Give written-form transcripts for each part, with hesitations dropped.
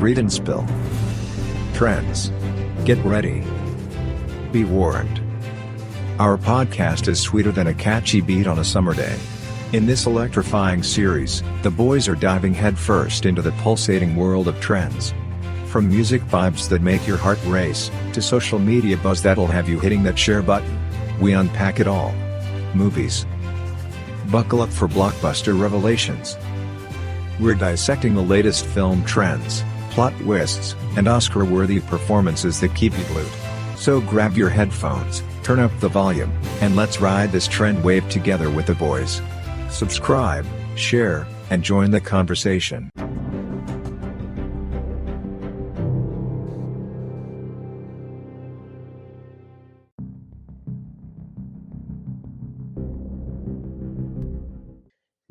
Read and spill. Trends. Get ready. Be warned. Our podcast is sweeter than a catchy beat on a summer day. In this electrifying series, the boys are diving headfirst into the pulsating world of trends. From music vibes that make your heart race, to social media buzz that'll have you hitting that share button, we unpack it all. Movies. Buckle up for blockbuster revelations. We're dissecting the latest film trends, plot twists, and Oscar-worthy performances that keep you glued. So grab your headphones, turn up the volume, and let's ride this trend wave together with the boys. Subscribe, share, and join the conversation.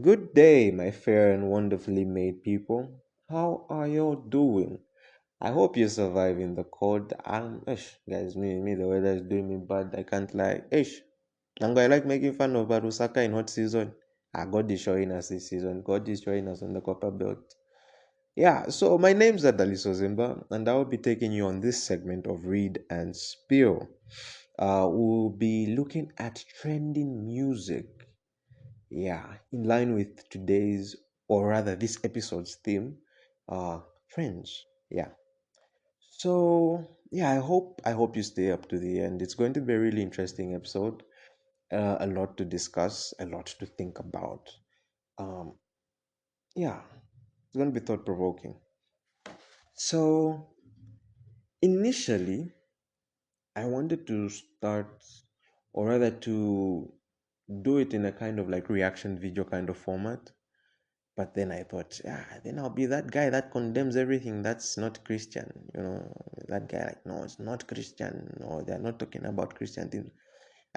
Good day, my fair and wonderfully made people. How are y'all doing? I hope you're surviving the cold. Guys, me, the weather is doing me bad. I can't lie. I like making fun of Barusaka in hot season. God is showing us this season. God is showing us on the copper belt. Yeah, so my name's Adaliso Zimba, and I will be taking you on this segment of Read and Spill. We'll be looking at trending music. Yeah, in line with today's, or rather this episode's theme, friends. Yeah. So yeah, I hope you stay up to the end. It's going to be a really interesting episode. A lot to discuss, a lot to think about. Um, yeah, it's going to be thought provoking. So initially, I wanted to start, or rather to do it in a kind of like reaction video kind of format. But then I thought, then I'll be that guy that condemns everything that's not Christian. That guy, like, no, it's not Christian. No, they're not talking about Christian things.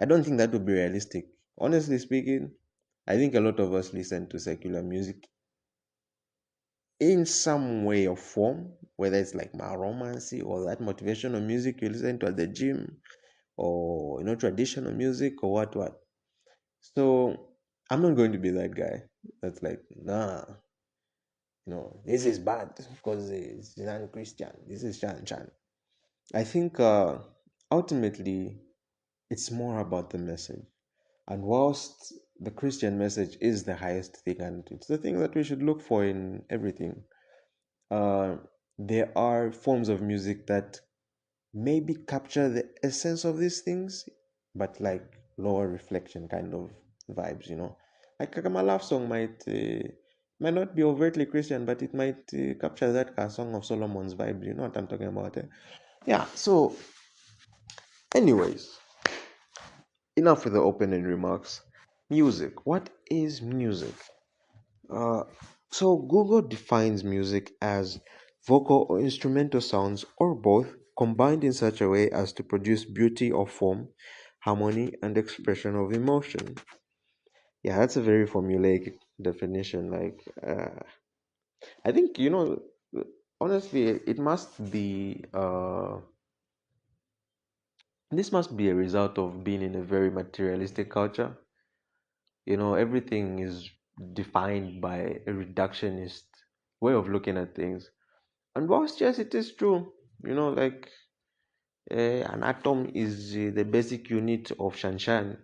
I don't think that would be realistic. Honestly speaking, I think a lot of us listen to secular music in some way or form, whether it's like my romancy or that motivational music you listen to at the gym, or traditional music or what. So I'm not going to be that guy that's like, nah, this is bad because it's non-Christian. This is Chan. I think ultimately it's more about the message. And whilst the Christian message is the highest thing, and it's the thing that we should look for in everything, uh, there are forms of music that maybe capture the essence of these things, but like lower reflection kind of vibes. Like my love song might not be overtly Christian, but it might capture that Song of Solomon's vibe. You know what I'm talking about? Yeah. So, anyways, enough with the opening remarks. Music. What is music? Uh, so Google defines music as vocal or instrumental sounds or both combined in such a way as to produce beauty of form, harmony, and expression of emotion. Yeah, that's a very formulaic definition. I think, honestly, it must be, this must be a result of being in a very materialistic culture. Everything is defined by a reductionist way of looking at things. And whilst yes, it is true, like an atom is the basic unit of Shanshan.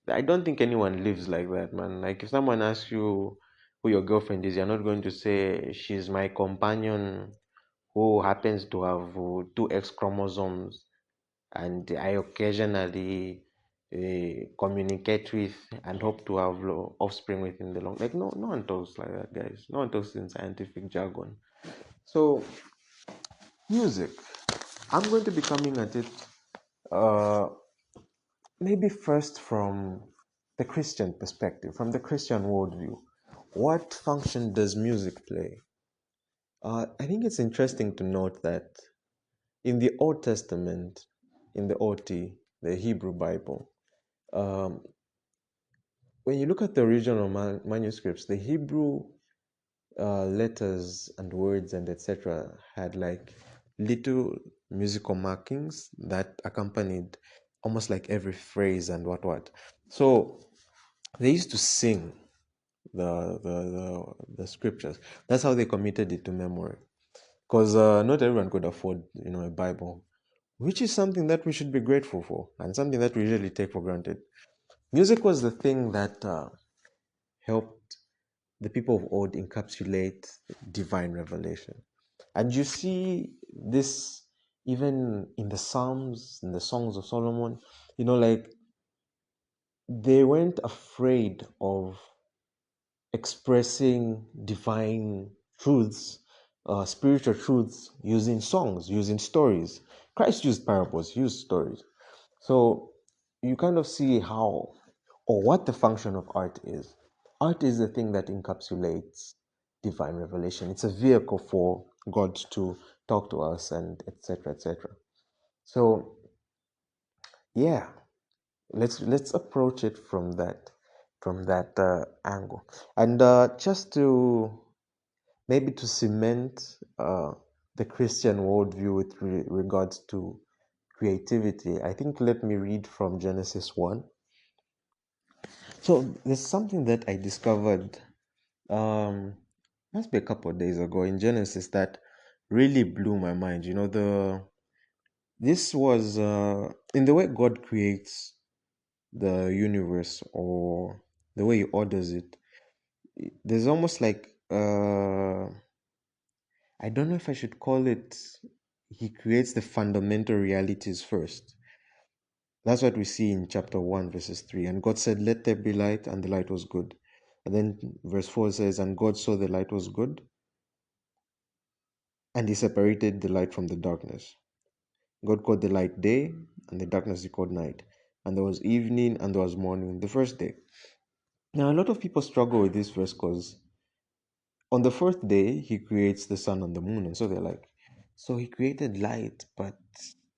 I don't think anyone lives like that, man. Like if someone asks you who your girlfriend is, you're not going to say she's my companion who happens to have two X chromosomes and I occasionally communicate with and hope to have offspring within the long. Like no one talks like that, guys. No one talks in scientific jargon. So music. I'm going to be coming at it uh, maybe first from the Christian perspective, from the Christian worldview. What function does music play? I think it's interesting to note that in the Old Testament, in the OT, the Hebrew Bible, um, when you look at the original manuscripts, the Hebrew letters and words and etc. had like little musical markings that accompanied almost like every phrase and what. So they used to sing the scriptures. That's how they committed it to memory. because not everyone could afford, a Bible, which is something that we should be grateful for and something that we usually take for granted. Music was the thing that helped the people of old encapsulate divine revelation. And you see this even in the Psalms, in the Songs of Solomon, like they weren't afraid of expressing divine truths, spiritual truths using songs, using stories. Christ used parables, used stories. So you kind of see how or what the function of art is. Art is the thing that encapsulates divine revelation. It's a vehicle for God to talk to us and etc. etc. So yeah, let's approach it from that angle, and just to maybe to cement the Christian worldview with regards to creativity. I think let me read from Genesis 1. So there's something that I discovered um must be a couple of days ago in Genesis that really blew my mind. This was in the way God creates the universe, or the way he orders it. There's almost like I don't know if I should call it, he creates the fundamental realities first. That's what we see in chapter 1, verses 3. And God said, "Let there be light," and the light was good. And then verse 4 says, "And God saw the light was good, and he separated the light from the darkness. God called the light day, and the darkness he called night. And there was evening, and there was morning the first day." Now, a lot of people struggle with this verse because on the fourth day, he creates the sun and the moon. And so they're like, so he created light, but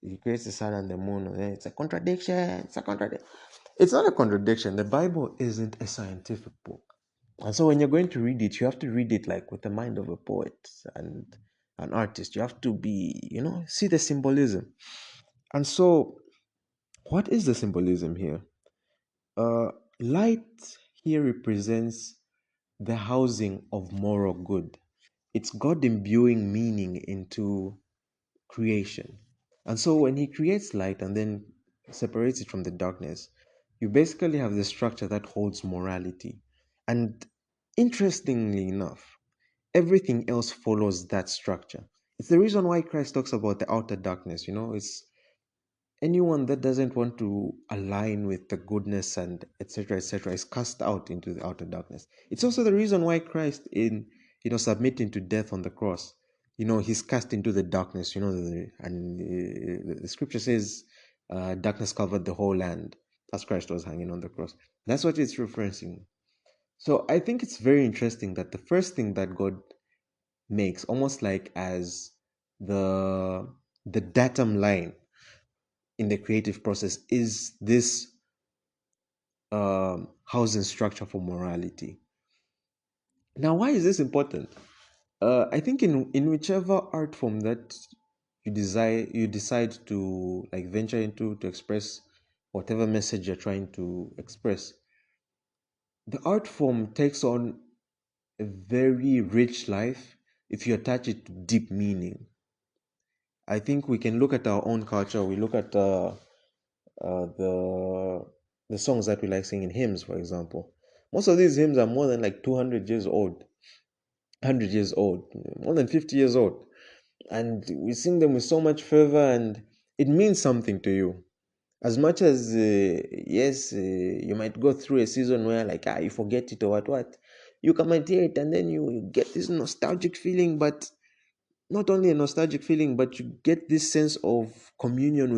he creates the sun and the moon. And then it's a contradiction. It's a contradiction. It's not a contradiction. The Bible isn't a scientific book. And so when you're going to read it, you have to read it like with the mind of a poet and an artist. You have to be, see the symbolism. And so, what is the symbolism here? Uh, Light here represents the housing of moral good. It's God imbuing meaning into creation. And so when he creates light and then separates it from the darkness, you basically have the structure that holds morality. And interestingly enough, everything else follows that structure. It's the reason why Christ talks about the outer darkness. It's anyone that doesn't want to align with the goodness and etc is cast out into the outer darkness. It's also the reason why Christ, in submitting to death on the cross, he's cast into the darkness. And the scripture says darkness covered the whole land as Christ was hanging on the cross. That's what it's referencing. So I think it's very interesting that the first thing that God makes, almost like as the datum line in the creative process, is this housing structure for morality. Now, why is this important? I think in whichever art form that you decide to like venture into to express whatever message you're trying to express, the art form takes on a very rich life if you attach it to deep meaning. I think we can look at our own culture. We look at the songs that we like singing, hymns, for example. Most of these hymns are more than like 200 years old, 100 years old, more than 50 years old. And we sing them with so much fervor, and it means something to you. As much as, yes, you might go through a season where, like, you forget it or what. You come and hear it, and then you get this nostalgic feeling, but not only a nostalgic feeling, but you get this sense of communion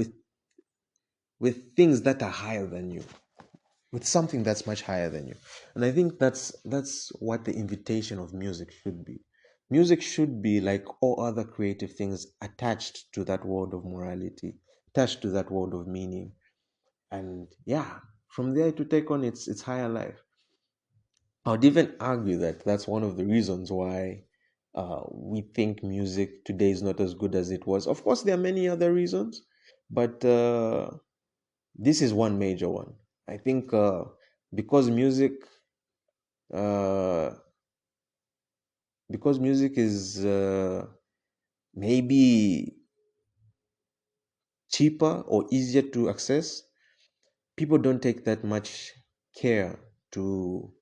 with things that are higher than you, with something that's much higher than you. And I think that's what the invitation of music should be. Music should be like all other creative things, attached to that world of morality, attached to that world of meaning. And yeah, from there to take on its higher life. I would even argue that that's one of the reasons why we think music today is not as good as it was. Of course, there are many other reasons, but this is one major one. I think because music uh, because music is maybe cheaper or easier to access, people don't take that much care to,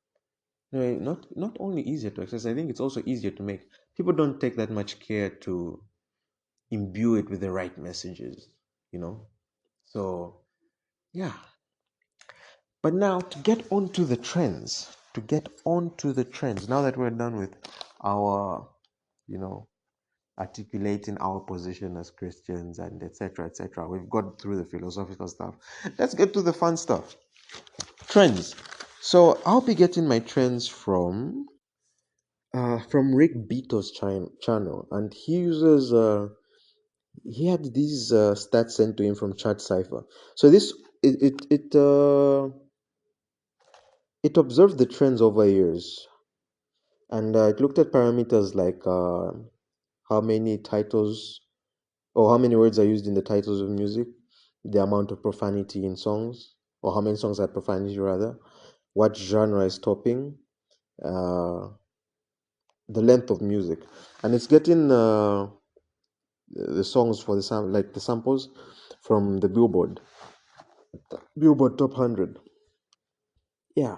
no, not only easier to access, I think it's also easier to make. People don't take that much care to imbue it with the right messages, you know? So, yeah. But now to get onto the trends, now that we're done with our, you know, articulating our position as Christians and etc. etc. We've got through the philosophical stuff. Let's get to the fun stuff. Trends. So I'll be getting my trends from Rick Beato's channel, and he had these stats sent to him from Chat Cipher. So this it observed the trends over years, and it looked at parameters like how many titles or how many words are used in the titles of music, the amount of profanity in songs, or how many songs have profanity rather, what genre is topping, uh, the length of music, and it's getting the songs for the samples from the Billboard Top 100. Yeah.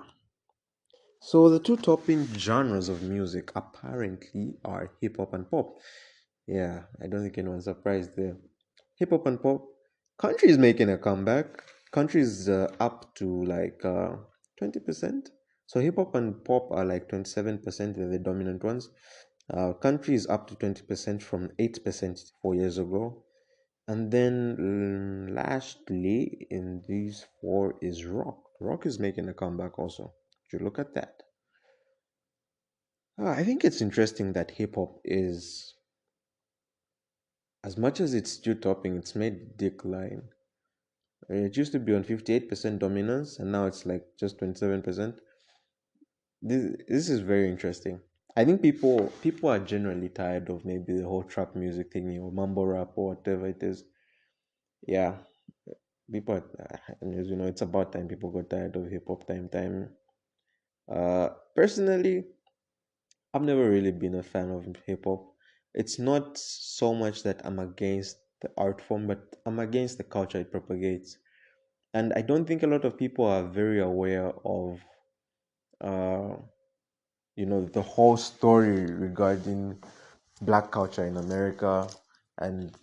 So the two topping genres of music apparently are hip hop and pop. Yeah, I don't think anyone's surprised there. Hip hop and pop. Country is making a comeback. Country is up to like 20%. So hip hop and pop are like 27%, they're the dominant ones. Country is up to 20% from 8% 4 years ago. And then lastly, in these four is rock. Rock is making a comeback also. If you look at that. I think it's interesting that hip hop is, as much as it's still topping, it's made decline. It used to be on 58% dominance, and now it's like just 27%. This is very interesting. I think people are generally tired of maybe the whole trap music thing or mumble rap or whatever it is. Yeah, people, and as you know, it's about time people got tired of hip hop. Time. Personally, I've never really been a fan of hip hop. It's not so much that I'm against the art form, but I'm against the culture it propagates. And I don't think a lot of people are very aware of, uh, the whole story regarding black culture in America and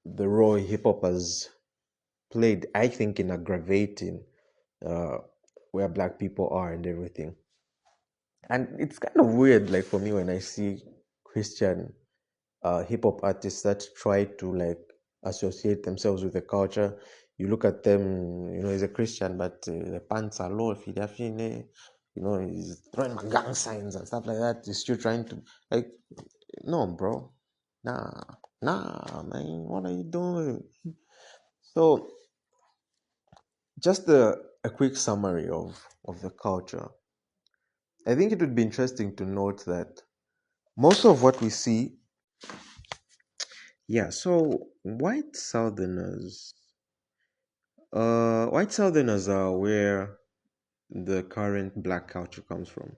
the role hip hop has played, I think, in aggravating uh, where black people are and everything. And it's kind of weird, like for me, when I see Christian hip hop artists that try to like associate themselves with the culture. You look at them, he's a Christian, but the pants are low, he's throwing gang signs and stuff like that. He's still trying to, like, no, bro, nah, nah, man, what are you doing? So, just a quick summary of the culture. I think it would be interesting to note that most of what we see, yeah, so white Southerners are where the current black culture comes from.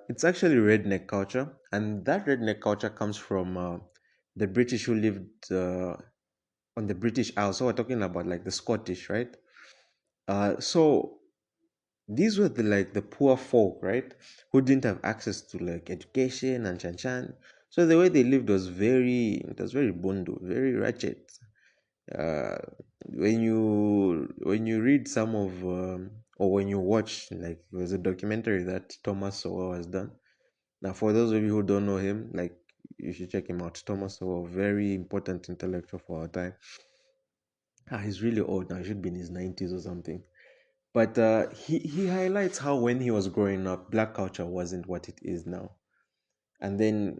It's actually redneck culture, and that redneck culture comes from the British who lived on the British Isles. So we're talking about like the Scottish, right? So these were the poor folk, right, who didn't have access to like education and chanchan. So the way they lived was very bundu, very ratchet. uh, when you read some of or when you watch, like, there's a documentary that Thomas Sowell has done. Now, for those of you who don't know him, like, you should check him out. Thomas Sowell, very important intellectual for our time. He's really old now. He should be in his 90s or something. But he highlights how when he was growing up, black culture wasn't what it is now. And then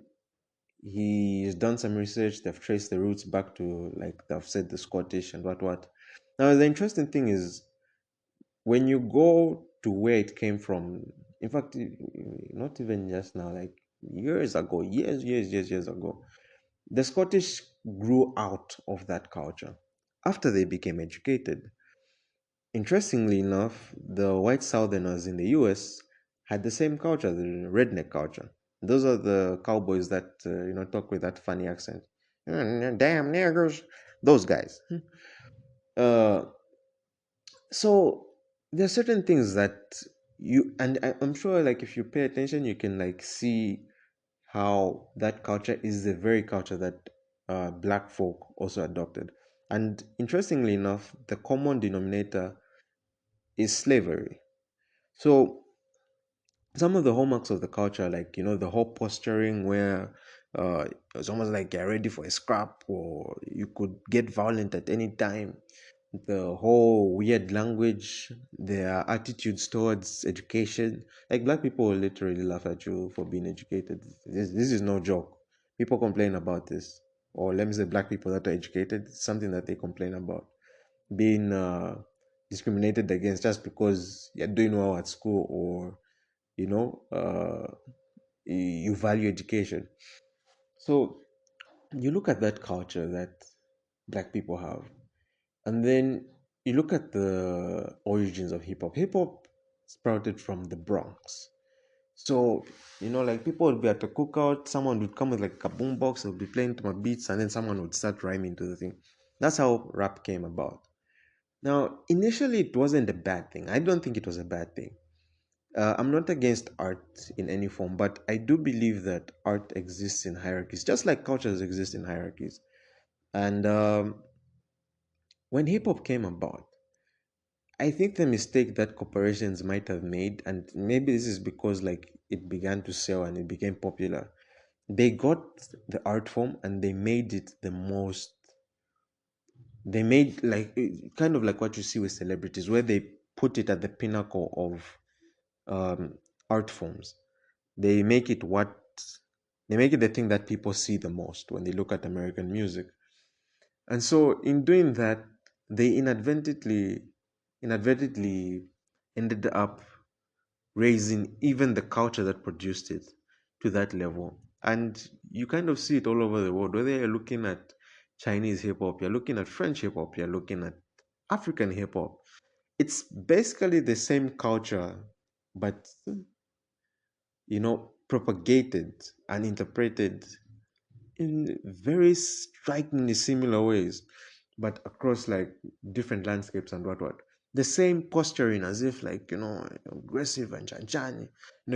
he's done some research. They've traced the roots back to, like, they've said the Scottish and what. Now, the interesting thing is when you go to where it came from, in fact, not even just now, like years ago, years ago, the Scottish grew out of that culture after they became educated. Interestingly enough, the white Southerners in the US had the same culture, the redneck culture. Those are the cowboys that talk with that funny accent. Damn niggers, those guys. Uh, so there are certain things that I'm sure, like if you pay attention, you can like see how that culture is the very culture that black folk also adopted. And interestingly enough, the common denominator is slavery. So some of the hallmarks of the culture, like the whole posturing where it's almost like you're ready for a scrap or you could get violent at any time, the whole weird language, their attitudes towards education. Like black people will literally laugh at you for being educated. This is no joke. People complain about this, or let me say black people that are educated, it's something that they complain about, being discriminated against just because you're doing well at school, or you know uh, you value education. So you look at that culture that black people have, and then you look at the origins of hip hop. Hip hop sprouted from the Bronx. So, like people would be at a cookout, someone would come with like a boombox, they would be playing to my beats, and then someone would start rhyming to the thing. That's how rap came about. Now, initially, it wasn't a bad thing. I don't think it was a bad thing. I'm not against art in any form, but I do believe that art exists in hierarchies, just like cultures exist in hierarchies. And when hip hop came about, I think the mistake that corporations might have made, and maybe this is because like it began to sell and it became popular, they got the art form and they made it the most. They made like kind of like what you see with celebrities, where they put it at the pinnacle of art forms. They make it what they make it the thing that people see the most when they look at American music. And so in doing that, they inadvertently ended up raising even the culture that produced it to that level. And you kind of see it all over the world, whether you're looking at Chinese hip hop, you're looking at French hip hop, you're looking at African hip hop. It's basically the same culture, but propagated and interpreted in very strikingly similar ways, but across like different landscapes and what. The same posturing, as if like aggressive and chanchani,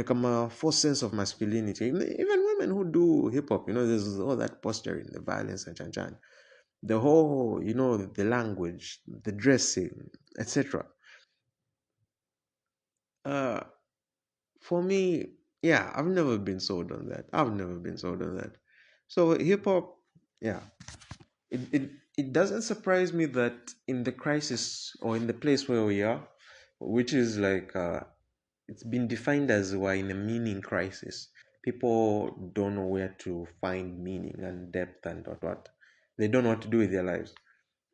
come a false sense of masculinity. Even women who do hip hop, there's all that posturing, the violence and chanchani, the whole, the language, the dressing, etc. Uh, for me, yeah, I've never been sold on that. I've never been sold on that. So hip hop, yeah, it doesn't surprise me that in the crisis or in the place where we are, which is like it's been defined as we're in a meaning crisis. People don't know where to find meaning and depth and what. They don't know what to do with their lives.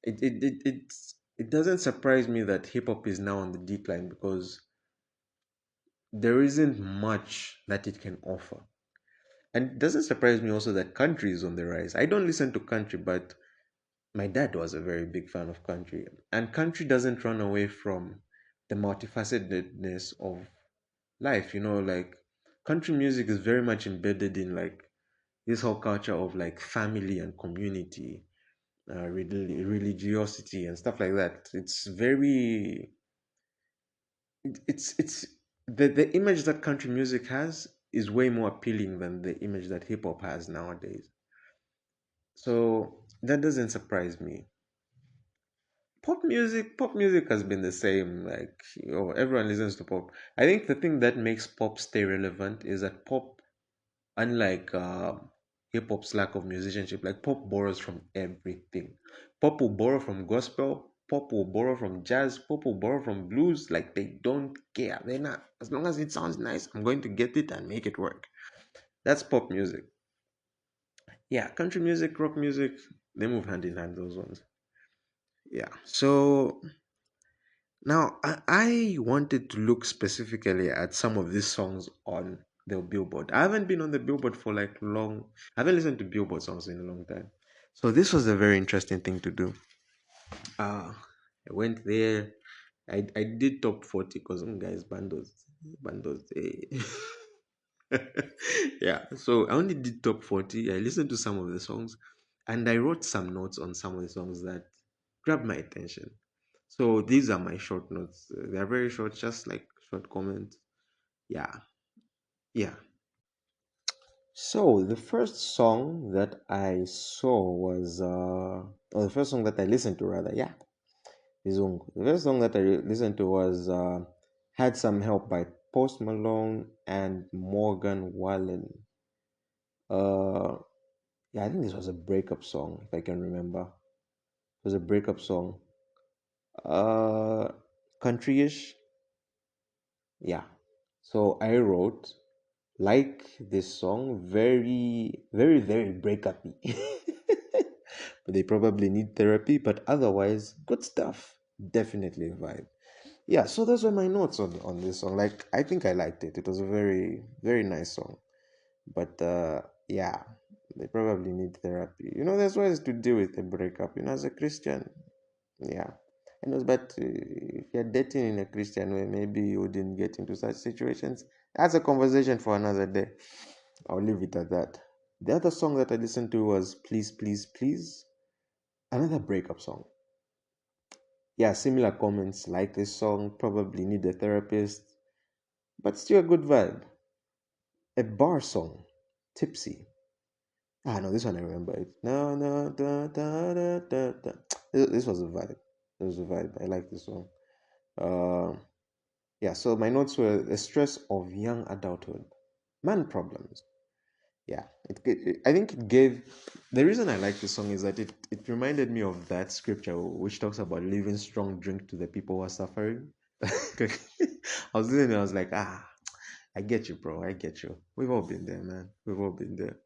It doesn't surprise me that hip hop is now on the decline, because there isn't much that it can offer. And it doesn't surprise me also that country is on the rise. I don't listen to country, but my dad was a very big fan of country, and country doesn't run away from the multifacetedness of life. Like country music is very much embedded in like this whole culture of like family and community, religiosity and stuff like that. It's very it's the image that country music has is way more appealing than the image that hip hop has nowadays. So that doesn't surprise me. Pop music has been the same. Like everyone listens to pop. I think the thing that makes pop stay relevant is that pop, unlike hip hop's lack of musicianship, like pop borrows from everything. Pop will borrow from gospel, pop will borrow from jazz, pop will borrow from blues. Like they don't care. They're not, as long as it sounds nice, I'm going to get it and make it work. That's pop music. Yeah, country music, rock music, they move hand in hand, those ones. Yeah. So now, I wanted to look specifically at some of these songs on the Billboard. I haven't been on the Billboard for like long. I haven't listened to Billboard songs in a long time. So this was a very interesting thing to do. I went there. I did top 40 because guys, bandos, Yeah, so I only did top 40. I listened to some of the songs and I wrote some notes on some of the songs that grabbed my attention. So these are my short notes. They are very short, just like short comments. Yeah, yeah. So the first song that I saw was, or the first song that I listened to rather, yeah, Izungu. The first song that I listened to was "Had Some Help" by Post Malone and Morgan Wallen. Uh, yeah, I think this was a breakup song, if I can remember. It was a breakup song. Uh, Country-ish, yeah. So I wrote, like this song, very, very, very breakup-y. But they probably need therapy, but otherwise, good stuff. Definitely a vibe. Yeah, so those were my notes on this song. Like, I think I liked it. It was a very, very nice song. But yeah, they probably need therapy. There's ways to deal with a breakup. As a Christian, yeah. But if you're dating in a Christian way, maybe you wouldn't get into such situations. That's a conversation for another day. I'll leave it at that. The other song that I listened to was Please, Please, Please. Another breakup song. Yeah, similar comments like this song, probably need a therapist, but still a good vibe. A bar song, Tipsy. Ah, no, this one I remember it. No, no, da, da, da, da, da. This was a vibe. It was a vibe. I like this song. Uh, yeah, so my notes were the stress of young adulthood, man problems. Yeah, I think it gave. The reason I like this song is that it reminded me of that scripture which talks about living strong drink to the people who are suffering. I was listening, I was like, I get you, bro. I get you. We've all been there, man. We've all been there.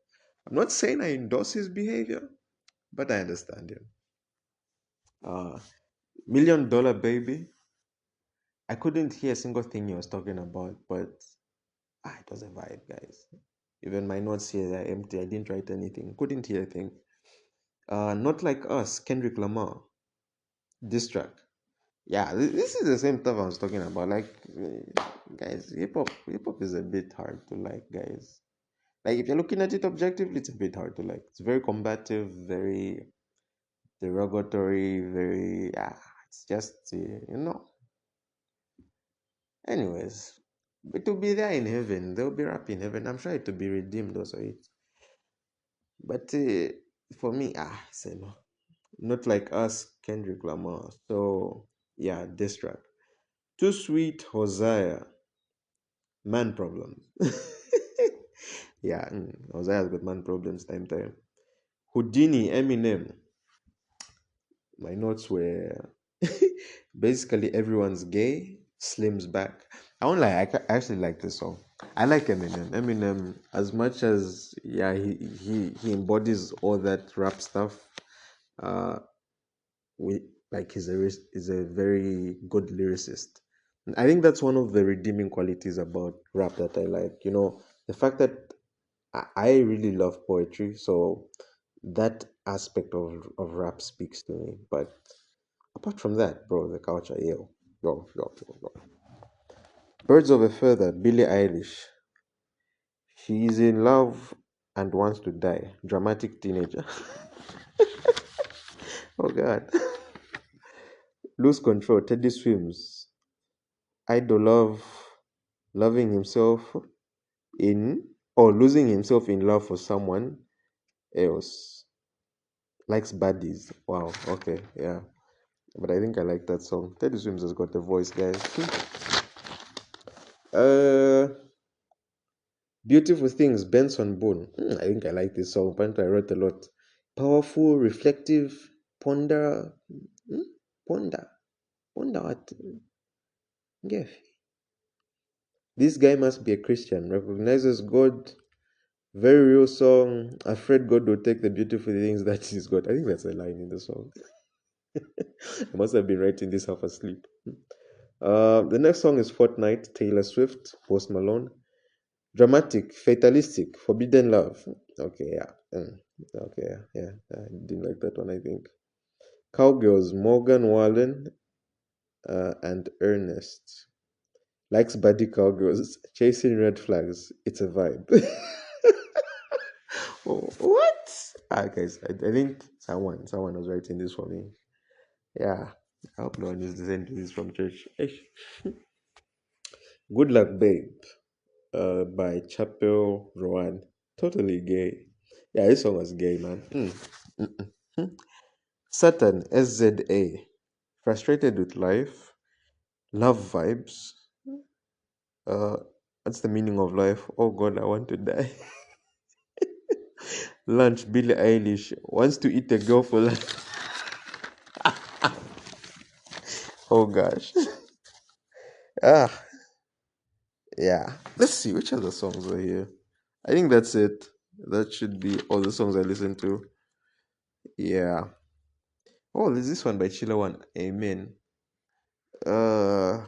I'm not saying I endorse his behavior, but I understand him. Uh, $1 million Baby. I couldn't hear a single thing he was talking about, but it was a vibe, guys. Even my notes here are empty. I didn't write anything. Couldn't hear a thing. Not Like Us, Kendrick Lamar, diss track. Yeah, this is the same stuff I was talking about. Like, guys, hip hop is a bit hard to like, guys. Like, if you're looking at it objectively, it's a bit hard to like. It's very combative, very derogatory, very it's just Anyways, it will be there in heaven. They'll be rap in heaven. I'm sure it will be redeemed also. But for me, say no. Not Like Us, Kendrick Lamar. So yeah, diss track. Too Sweet, Hosea, man problems. Yeah, Hosea's got man problems time. Houdini, Eminem. My notes were basically everyone's gay, Slim's back. I won't lie, I actually like this song. I like Eminem. Eminem, as much as he embodies all that rap stuff. Uh, we like he's a very good lyricist. And I think that's one of the redeeming qualities about rap that I like. The fact that I really love poetry, so that aspect of rap speaks to me. But apart from that, bro, the culture, yo. Birds of a Feather, Billie Eilish. She is in love and wants to die. Dramatic teenager. Oh God. Lose control. Teddy Swims. Idol love. Loving himself in or losing himself in love for someone else. Likes baddies. Wow. Okay. Yeah. But I think I like that song. Teddy Swims has got a voice, guys. uh, Beautiful Things, Benson Boone. I think I like this song. Apparently, I wrote a lot. Powerful, reflective, ponder. Hmm? Ponder. Ponder what? Yes. This guy must be a Christian. Recognizes God. Very real song. Afraid God will take the beautiful things that he's got. I think that's a line in the song. I must have been writing this half asleep. The next song is Fortnite, Taylor Swift, Post Malone. Dramatic, fatalistic, forbidden love. Okay, yeah. Okay, yeah. I didn't like that one, I think. Cowgirls, Morgan Wallen and Ernest. likes buddy cowgirls, chasing red flags. It's a vibe. Oh, what? Guys, I think someone was writing this for me. Yeah, I hope no one is listening to this from church. Eish. Good luck, babe. By Chapel Rowan. Totally gay. Yeah, this song was gay, man. Saturn SZA. Frustrated with life. Love vibes. Uh, what's the meaning of life? Oh God, I want to die. Lunch. Billie Eilish wants to eat a girl for lunch. Oh gosh. Ah, yeah. Let's see which other songs are here. I think that's it. That should be all the songs I listen to. Yeah. Oh, there's this one by Chilla One. Amen. Uh,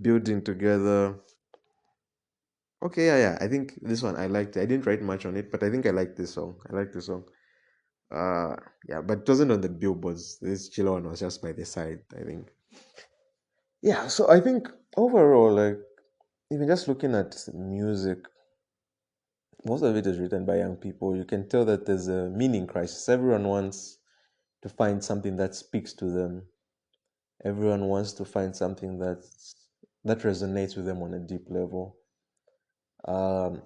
building together. Okay, yeah. I think this one I liked. I didn't write much on it, but I think I liked this song. I like this song. Uh, yeah, but it wasn't on the billboards. This Chilla One was just by the side, I think. Yeah, so I think overall, like, even just looking at music, most of it is written by young people. You can tell that there's a meaning crisis. Everyone wants to find something that speaks to them. Everyone wants to find something that resonates with them on a deep level. Um,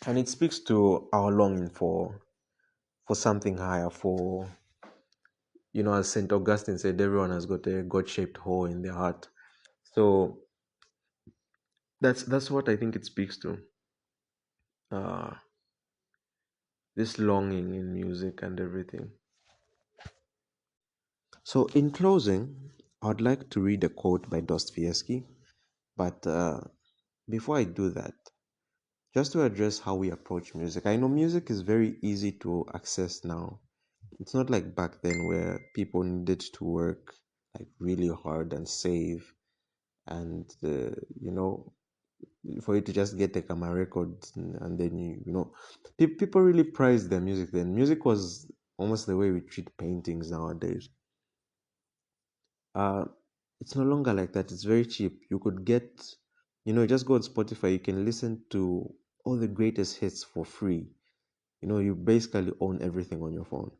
and it speaks to our longing for something higher, for as Saint Augustine said, everyone has got a God-shaped hole in their heart. So that's what I think it speaks to. Uh, this longing in music and everything. So, in closing, I'd like to read a quote by Dostoevsky, but before I do that, just to address how we approach music. I know music is very easy to access now. It's not like back then where people needed to work like really hard and save, and for you to just get a camera record, and then people really prized their music then. Music was almost the way we treat paintings nowadays. uh it's no longer like that. It's very cheap. You could get, just go on Spotify, you can listen to all the greatest hits for free. You basically own everything on your phone.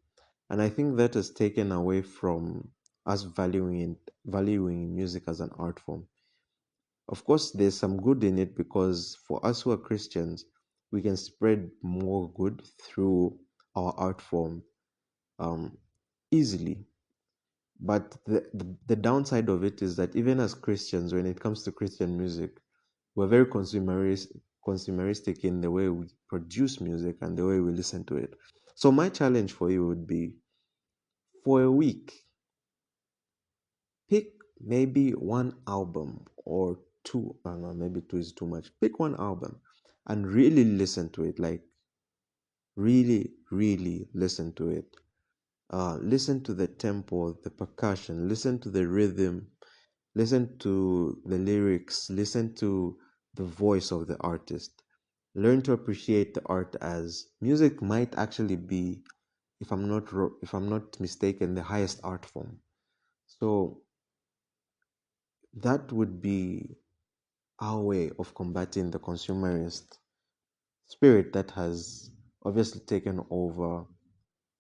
And I think that has taken away from us valuing music as an art form. Of course, there's some good in it, because for us who are Christians, we can spread more good through our art form um, easily. But the downside of it is that even as Christians, when it comes to Christian music, we're very consumeristic in the way we produce music and the way we listen to it. So my challenge for you would be, for a week, pick maybe one album or two. No, maybe two is too much. Pick one album and really listen to it. Like, really, really listen to it. Listen to the tempo, the percussion, listen to the rhythm, listen to the lyrics, listen to the voice of the artist. Learn to appreciate the art, as music might actually be, if I'm not mistaken, the highest art form. So that would be our way of combating the consumerist spirit that has obviously taken over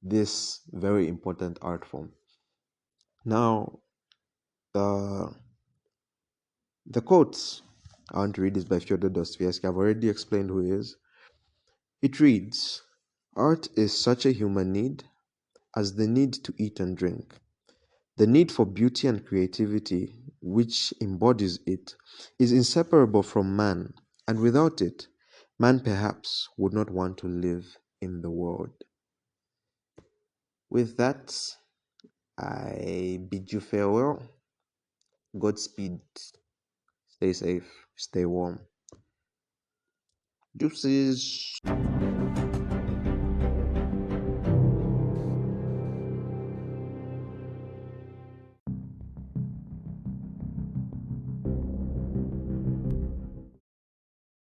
this very important art form. Now, the the quotes I want to read is by Fyodor Dostoevsky. I've already explained who he is. It reads, "Art is such a human need as the need to eat and drink. The need for beauty and creativity, which embodies it, is inseparable from man, and without it, man perhaps would not want to live in the world." With that, I bid you farewell. Godspeed. Stay safe. Stay warm. Deuces.